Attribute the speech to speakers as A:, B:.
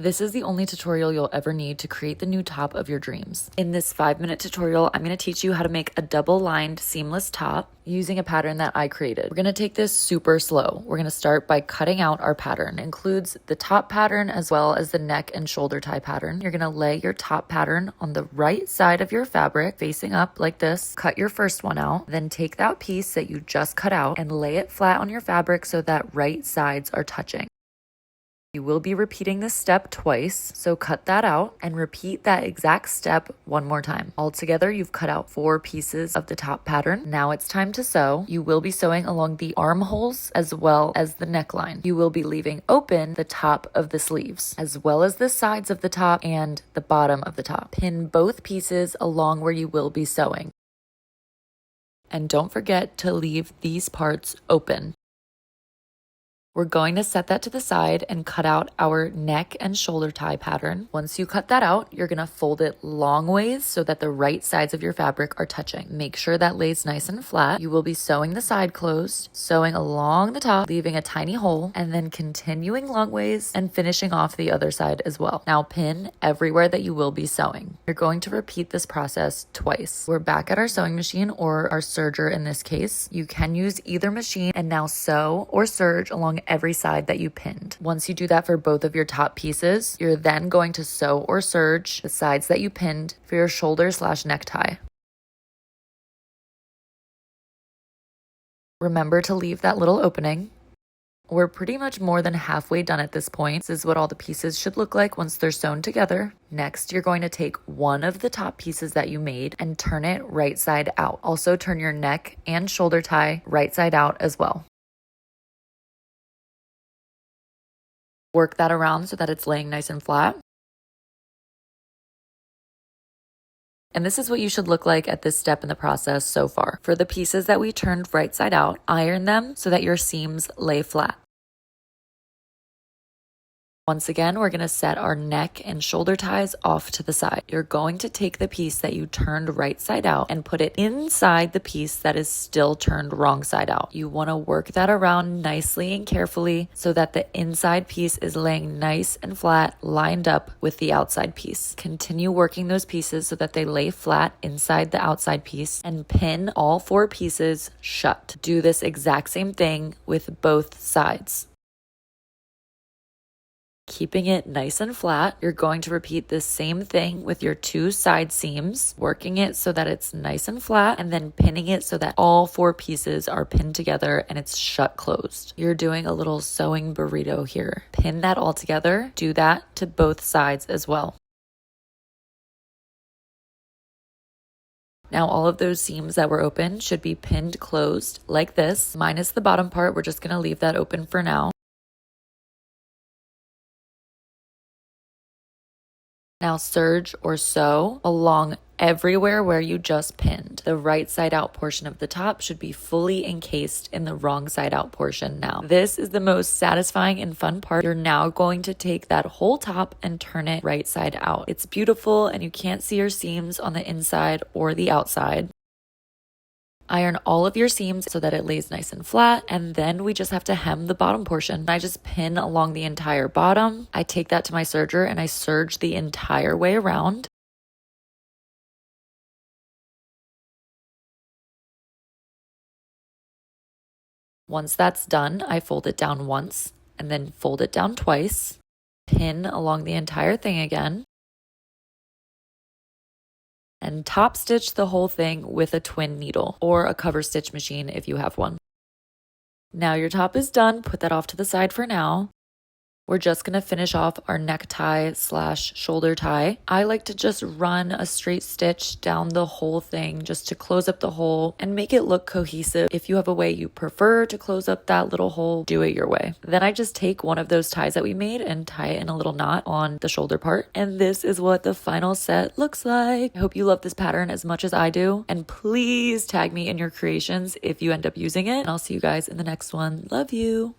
A: This is the only tutorial you'll ever need to create the new top of your dreams. In this 5-minute tutorial, I'm going to teach you how to make a double-lined seamless top using a pattern that I created. We're going to take this super slow. We're going to start by cutting out our pattern. It includes the top pattern as well as the neck and shoulder tie pattern. You're going to lay your top pattern on the right side of your fabric, facing up like this. Cut your first one out, then take that piece that you just cut out and lay it flat on your fabric so that right sides are touching. You will be repeating this step twice, so cut that out and repeat that exact step one more time. Altogether, you've cut out 4 pieces of the top pattern. Now it's time to sew. You will be sewing along the armholes as well as the neckline. You will be leaving open the top of the sleeves, as well as the sides of the top and the bottom of the top. Pin both pieces along where you will be sewing. And don't forget to leave these parts open. We're going to set that to the side and cut out our neck and shoulder tie pattern. Once you cut that out, you're going to fold it long ways so that the right sides of your fabric are touching. Make sure that lays nice and flat. You will be sewing the side closed, sewing along the top, leaving a tiny hole, and then continuing long ways and finishing off the other side as well. Now pin everywhere that you will be sewing. You're going to repeat this process twice. We're back at our sewing machine, or our serger in this case. You can use either machine and now sew or serge along every side that you pinned. Once you do that for both of your top pieces, you're then going to sew or serge the sides that you pinned for your shoulder/necktie. Remember to leave that little opening. We're pretty much more than halfway done at this point. This is what all the pieces should look like once they're sewn together. Next, you're going to take one of the top pieces that you made and turn it right side out. Also turn your neck and shoulder tie right side out as well. Work that around so that it's laying nice and flat. And this is what you should look like at this step in the process so far. For the pieces that we turned right side out, iron them so that your seams lay flat. Once again, we're going to set our neck and shoulder ties off to the side. You're going to take the piece that you turned right side out and put it inside the piece that is still turned wrong side out. You want to work that around nicely and carefully so that the inside piece is laying nice and flat, lined up with the outside piece. Continue working those pieces so that they lay flat inside the outside piece and pin all 4 pieces shut. Do this exact same thing with both sides. Keeping it nice and flat, you're going to repeat the same thing with your 2 side seams, working it so that it's nice and flat, and then pinning it so that all 4 pieces are pinned together and it's shut closed. You're doing a little sewing burrito here. Pin that all together. Do that to both sides as well. Now all of those seams that were open should be pinned closed like this, minus the bottom part. We're just going to leave that open for now. Now serge or sew along everywhere where you just pinned. The right side out portion of the top should be fully encased in the wrong side out portion now. This is the most satisfying and fun part. You're now going to take that whole top and turn it right side out. It's beautiful and you can't see your seams on the inside or the outside. Iron all of your seams so that it lays nice and flat, and then we just have to hem the bottom portion. I just pin along the entire bottom. I take that to my serger and I serge the entire way around. Once that's done, I fold it down once and then fold it down twice. Pin along the entire thing again. And top stitch the whole thing with a twin needle or a cover stitch machine if you have one. Now your top is done. Put that off to the side for now. We're just going to finish off our necktie/shoulder tie. I like to just run a straight stitch down the whole thing just to close up the hole and make it look cohesive. If you have a way you prefer to close up that little hole, do it your way. Then I just take one of those ties that we made and tie it in a little knot on the shoulder part. And this is what the final set looks like. I hope you love this pattern as much as I do. And please tag me in your creations if you end up using it. And I'll see you guys in the next one. Love you.